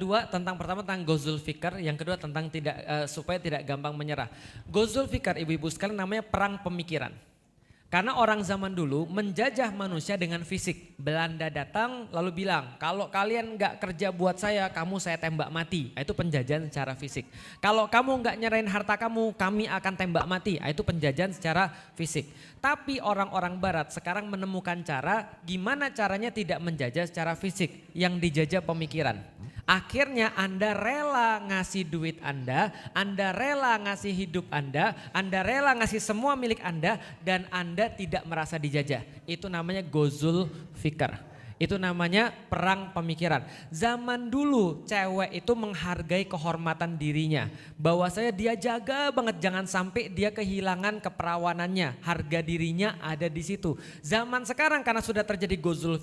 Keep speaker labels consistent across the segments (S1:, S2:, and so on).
S1: Dua tentang pertama tentang Ghazul Fikr, yang kedua tentang supaya tidak gampang menyerah. Ghazul Fikr ibu-ibu sekalian namanya perang pemikiran. Karena orang zaman dulu menjajah manusia dengan fisik. Belanda datang lalu bilang, kalau kalian nggak kerja buat saya, kamu saya tembak mati. Itu penjajahan secara fisik. Kalau kamu nggak nyerahin harta kamu, kami akan tembak mati. Itu penjajahan secara fisik. Tapi orang-orang barat sekarang menemukan cara gimana caranya tidak menjajah secara fisik, yang dijajah pemikiran. Akhirnya Anda rela ngasih duit Anda rela ngasih hidup Anda rela ngasih semua milik Anda, dan Anda tidak merasa dijajah. Itu namanya Ghazul Fikr. Itu namanya perang pemikiran. Zaman dulu cewek itu menghargai kehormatan dirinya. Bahwasanya dia jaga banget jangan sampai dia kehilangan keperawanannya. Harga dirinya ada di situ. Zaman sekarang karena sudah terjadi Ghazul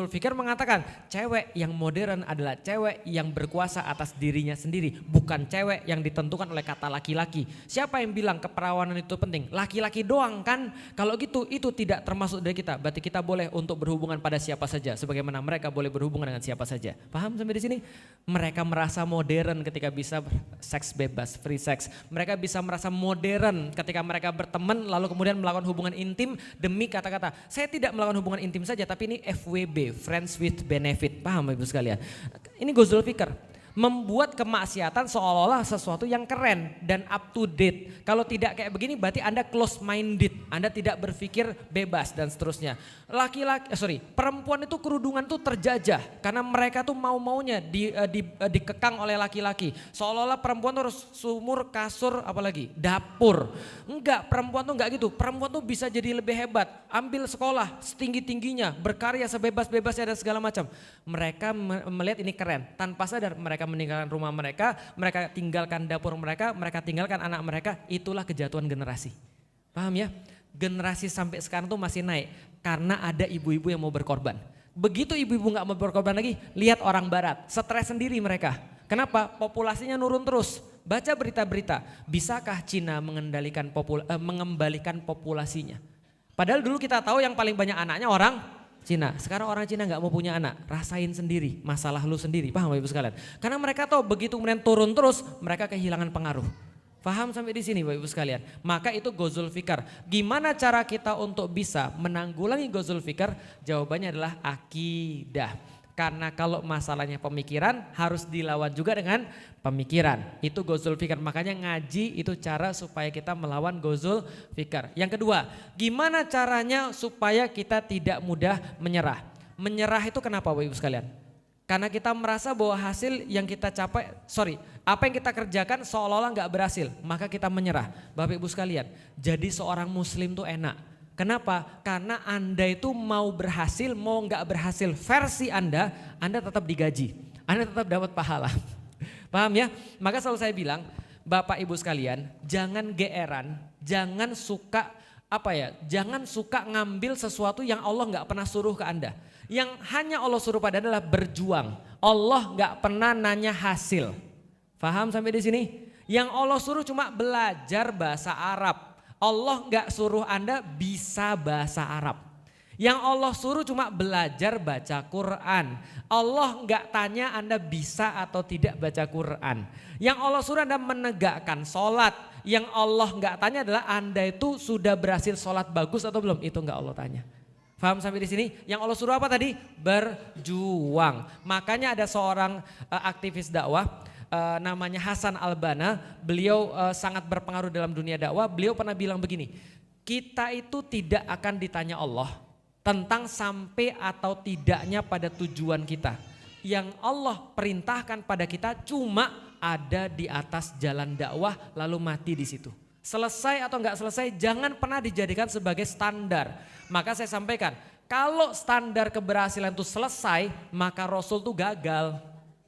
S1: Fikr mengatakan cewek yang modern adalah cewek yang berkuasa atas dirinya sendiri. Bukan cewek yang ditentukan oleh kata laki-laki. Siapa yang bilang keperawanan itu penting? Laki-laki doang kan? Kalau gitu itu tidak termasuk dari kita. Berarti kita boleh untuk berhubungan pada siapa saja, sebagaimana mereka boleh berhubungan dengan siapa saja. Paham sampai di sini? Mereka merasa modern ketika bisa seks bebas, free sex. Mereka bisa merasa modern ketika mereka berteman lalu kemudian melakukan hubungan intim demi kata-kata. Saya tidak melakukan hubungan intim saja, tapi ini FWB, friends with benefit. Paham Ibu sekalian? Ini Ghazul Fikr. Membuat kemaksiatan seolah-olah sesuatu yang keren dan up to date. Kalau tidak kayak begini berarti Anda close minded, Anda tidak berpikir bebas dan seterusnya. Perempuan itu kerudungan tuh terjajah karena mereka tuh mau-maunya dikekang oleh laki-laki. Seolah-olah perempuan tuh harus sumur, kasur, apalagi dapur. Enggak, perempuan tuh enggak gitu. Perempuan tuh bisa jadi lebih hebat, ambil sekolah setinggi-tingginya, berkarya sebebas-bebasnya dan segala macam. Mereka melihat ini keren, tanpa sadar mereka meninggalkan rumah mereka tinggalkan dapur mereka tinggalkan anak mereka. Itulah kejatuhan generasi. Paham ya? Generasi sampai sekarang tuh masih naik karena ada ibu-ibu yang mau berkorban. Begitu ibu-ibu gak mau berkorban lagi, lihat orang barat, stres sendiri mereka. Kenapa? Populasinya nurun terus. Baca berita-berita, bisakah Cina mengembalikan populasinya? Padahal dulu kita tahu yang paling banyak anaknya orang Cina. Sekarang orang Cina nggak mau punya anak, rasain sendiri, masalah lu sendiri. Paham Ibu sekalian? Karena mereka tahu begitu kemudian turun terus, mereka kehilangan pengaruh. Paham sampai di sini Bapak Ibu sekalian? Maka itu Ghazul Fikr. Gimana cara kita untuk bisa menanggulangi Ghazul Fikr? Jawabannya adalah akidah. Karena kalau masalahnya pemikiran harus dilawan juga dengan pemikiran. Itu Ghazul Fikr. Makanya ngaji itu cara supaya kita melawan Ghazul Fikr. Yang kedua, gimana caranya supaya kita tidak mudah menyerah? Menyerah itu kenapa Bapak Ibu sekalian? Karena kita merasa bahwa hasil yang kita capai, apa yang kita kerjakan seolah-olah gak berhasil. Maka kita menyerah. Bapak Ibu sekalian, jadi seorang muslim tuh enak. Kenapa? Karena Anda itu mau berhasil, mau nggak berhasil versi Anda tetap digaji, Anda tetap dapat pahala. Paham ya? Maka selalu saya bilang, Bapak Ibu sekalian, jangan geeran, jangan suka jangan suka ngambil sesuatu yang Allah nggak pernah suruh ke Anda. Yang hanya Allah suruh pada adalah berjuang. Allah nggak pernah nanya hasil. Paham sampai di sini? Yang Allah suruh cuma belajar bahasa Arab. Allah nggak suruh Anda bisa bahasa Arab. Yang Allah suruh cuma belajar baca Quran. Allah nggak tanya Anda bisa atau tidak baca Quran. Yang Allah suruh Anda menegakkan sholat. Yang Allah nggak tanya adalah Anda itu sudah berhasil sholat bagus atau belum. Itu nggak Allah tanya. Paham sampai di sini? Yang Allah suruh apa tadi? Berjuang. Makanya ada seorang aktivis dakwah. Namanya Hasan Al-Banna, beliau sangat berpengaruh dalam dunia dakwah. Beliau pernah bilang begini, kita itu tidak akan ditanya Allah tentang sampai atau tidaknya pada tujuan kita. Yang Allah perintahkan pada kita cuma ada di atas jalan dakwah lalu mati di situ. Selesai atau enggak selesai jangan pernah dijadikan sebagai standar. Maka saya sampaikan, kalau standar keberhasilan itu selesai maka Rasul itu gagal.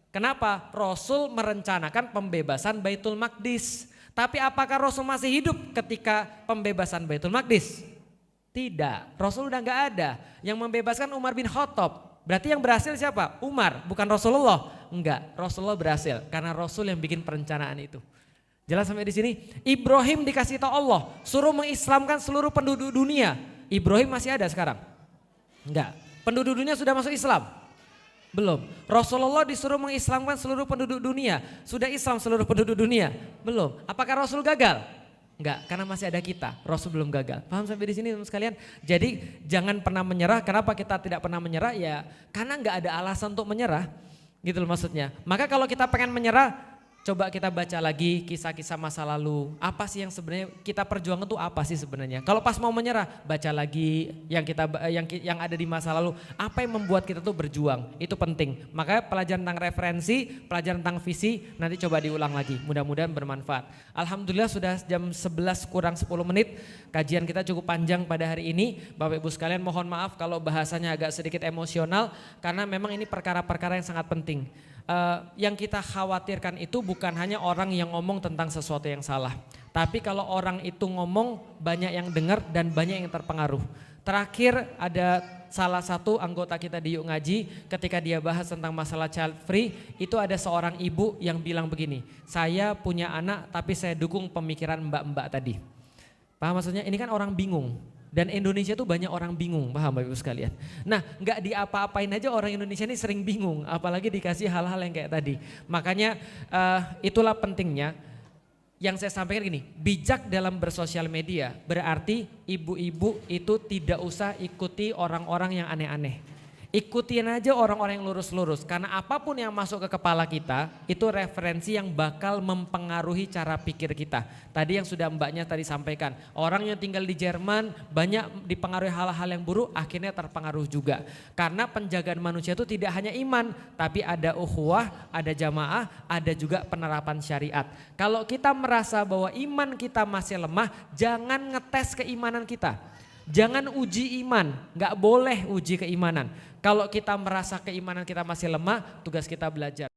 S1: Kenapa? Rasul merencanakan pembebasan Baitul Maqdis. Tapi apakah Rasul masih hidup ketika pembebasan Baitul Maqdis? Tidak. Rasul udah gak ada. Yang membebaskan Umar bin Khattab. Berarti yang berhasil siapa? Umar, bukan Rasulullah. Enggak, Rasulullah berhasil. Karena Rasul yang bikin perencanaan itu. Jelas sampai di sini? Ibrahim dikasih tahu Allah. Suruh mengislamkan seluruh penduduk dunia. Ibrahim masih ada sekarang? Enggak. Penduduk dunia sudah masuk Islam? Belum. Rasulullah disuruh mengislamkan seluruh penduduk dunia. Sudah Islam seluruh penduduk dunia? Belum. Apakah Rasul gagal? Enggak, karena masih ada kita. Rasul belum gagal. Paham sampai di sini teman sekalian? Jadi jangan pernah menyerah. Kenapa kita tidak pernah menyerah? Ya karena enggak ada alasan untuk menyerah. Gitu loh maksudnya. Maka kalau kita pengen menyerah, coba kita baca lagi kisah-kisah masa lalu. Apa sih yang sebenarnya kita perjuangkan tuh apa sih sebenarnya? Kalau pas mau menyerah, baca lagi yang ada di masa lalu. Apa yang membuat kita tuh berjuang? Itu penting. Makanya pelajaran tentang referensi, pelajaran tentang visi nanti coba diulang lagi. Mudah-mudahan bermanfaat. Alhamdulillah sudah jam 11 kurang 10 menit. Kajian kita cukup panjang pada hari ini. Bapak Ibu sekalian mohon maaf kalau bahasanya agak sedikit emosional karena memang ini perkara-perkara yang sangat penting. Yang kita khawatirkan itu bukan hanya orang yang ngomong tentang sesuatu yang salah. Tapi kalau orang itu ngomong banyak yang dengar dan banyak yang terpengaruh. Terakhir ada salah satu anggota kita di Yuk Ngaji ketika dia bahas tentang masalah child free. Itu ada seorang ibu yang bilang begini, saya punya anak tapi saya dukung pemikiran mbak-mbak tadi. Paham maksudnya? Ini kan orang bingung. Dan Indonesia tuh banyak orang bingung, paham Bapak Ibu sekalian. Nah gak diapa-apain aja orang Indonesia ini sering bingung, apalagi dikasih hal-hal yang kayak tadi. Makanya itulah pentingnya yang saya sampaikan gini, bijak dalam bersosial media berarti ibu-ibu itu tidak usah ikuti orang-orang yang aneh-aneh. Ikutin aja orang-orang yang lurus-lurus karena apapun yang masuk ke kepala kita itu referensi yang bakal mempengaruhi cara pikir kita. Tadi yang sudah mbaknya tadi sampaikan, orang yang tinggal di Jerman banyak dipengaruhi hal-hal yang buruk akhirnya terpengaruh juga. Karena penjagaan manusia itu tidak hanya iman tapi ada ukhuwah, ada jamaah, ada juga penerapan syariat. Kalau kita merasa bahwa iman kita masih lemah, jangan ngetes keimanan kita. Jangan uji iman, gak boleh uji keimanan. Kalau kita merasa keimanan kita masih lemah, tugas kita belajar.